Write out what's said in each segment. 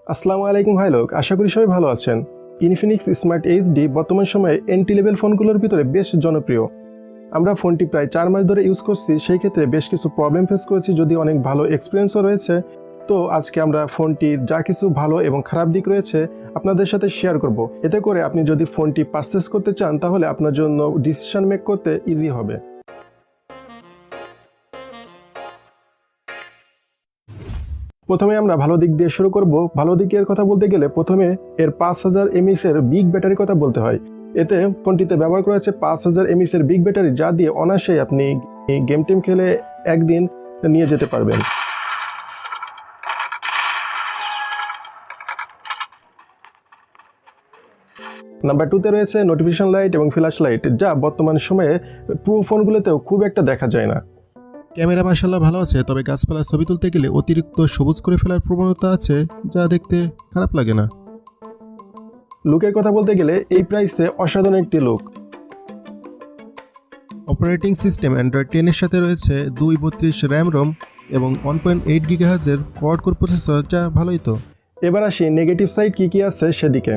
আসসালামু আলাইকুম ভাই লোক, আশা করি সবাই ভালো আছেন। ইনফিনিক্স স্মার্ট এইচডি বর্তমান সময়ে এন্ট্রি লেভেল ফোনগুলোর ভিতরে বেশ জনপ্রিয়। আমরা ফোনটি প্রায় 4 মাস ধরে ইউজ করছি, সেই ক্ষেত্রে বেশ কিছু প্রবলেম ফেস করেছি, যদি অনেক ভালো এক্সপিরিয়েন্সও রয়েছে। তো আজকে আমরা ফোনটির যা কিছু ভালো এবং খারাপ দিক রয়েছে আপনাদের সাথে শেয়ার করব। এতে করে আপনি যদি ফোনটি পারচেস করতে চান তাহলে আপনার জন্য ডিসিশন মেক করতে ইজি হবে। প্রথমে আমরা ভালো দিক দিয়ে শুরু করব। ভালো দিকের কথা বলতে গেলে প্রথমে এর 5000 mAh এর বিগ ব্যাটারির কথা বলতে হয়। এতে ফোনটিতে ব্যবহার করা হচ্ছে 5000 mAh এর বিগ ব্যাটারি, যা দিয়ে অনায়াসেই আপনি গেম টেম খেলে একদিন নিয়ে যেতে পারবেন। নাম্বার 2তে রয়েছে নোটিফিকেশন লাইট এবং ফ্ল্যাশ লাইট, যা বর্তমান সময়ে পুরো ফোনগুলোতেও খুব একটা দেখা যায় না। ক্যামেরা মাশাআল্লাহ ভালো আছে, তবে গাছপালার ছবি তুলতে গেলে অতিরিক্ত সবুজ করে ফেলার প্রবণতা আছে, যা দেখতে খারাপ লাগে না। লুকের কথা বলতে গেলে এই প্রাইসে অসাধারণ একটি লুক। অপারেটিং সিস্টেম অ্যান্ড্রয়েড 10 এর সাথে রয়েছে 232 র্যাম রোম এবং 1.8 GHz এর কোয়াড কোর প্রসেসর, যা ভালোই তো। এবার আসি নেগেটিভ সাইড কি আছে সেদিকে।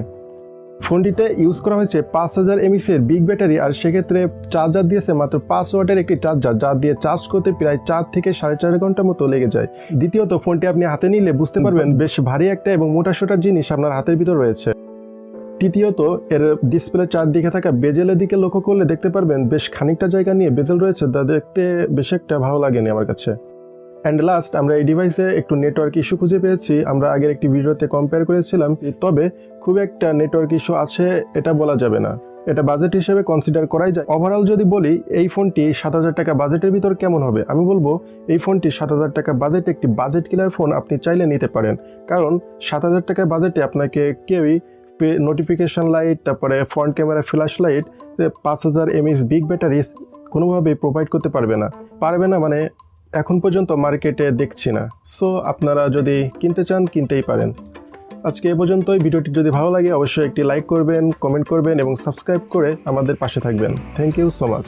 ফোনটিতে ইউজ করা হয়েছে 5000 mAh এর বিগ ব্যাটারি, আর সেক্ষেত্রে চার্জার দিয়েছে মাত্র 5 ওয়াটের একটি চার্জার, যা দিয়ে চার্জ করতে প্রায় 4 থেকে 4.5 ঘন্টার মতো লেগে যায়। দ্বিতীয়ত, ফোনটি আপনি হাতে নিলে বুঝতে পারবেন বেশ ভারী একটা এবং মোটাসোটা জিনিস আপনার হাতের ভিতর রয়েছে। তৃতীয়ত, এর ডিসপ্লে চারদিকে থাকা বেজেলের দিকে লক্ষ্য করলে দেখতে পারবেন বেশ খানিকটা জায়গা নিয়ে বেজেল রয়েছে, যা দেখতে বেশ একটা ভালো লাগেনি আমার কাছে। অ্যান্ড লাস্ট, আমরা এই ডিভাইসে একটু নেটওয়ার্ক ইস্যু খুঁজে পেয়েছি। আমরা আগের একটি ভিডিওতে কম্পেয়ার করেছিলাম, তবে খুব একটা নেটওয়ার্ক ইস্যু আছে এটা বলা যাবে না, এটা বাজেট হিসেবে কনসিডার করাই যায়। ওভারঅল যদি বলি এই ফোনটি 7000 টাকা বাজেটের ভিতর কেমন হবে, আমি বলবো এই ফোনটি 7000 টাকা বাজেটে একটি বাজেট কিলার ফোন আপনি চাইলে নিতে পারেন। কারণ 7000 টাকা বাজেটে আপনাকে কেউই নোটিফিকেশন লাইট, তারপরে front camera, flash light, 5000 mAh big battery কোনোভাবেই প্রোভাইড করতে পারবে না মানে এখন পর্যন্ত মার্কেটে দেখছি না। সো আপনারা যদি কিনতে চান কিনতেই পারেন। আজকে এ পর্যন্তই। ভিডিওটি যদি ভালো লাগে অবশ্যই একটি লাইক করবেন, কমেন্ট করবেন এবং সাবস্ক্রাইব করে আমাদের পাশে থাকবেন। Thank you so much.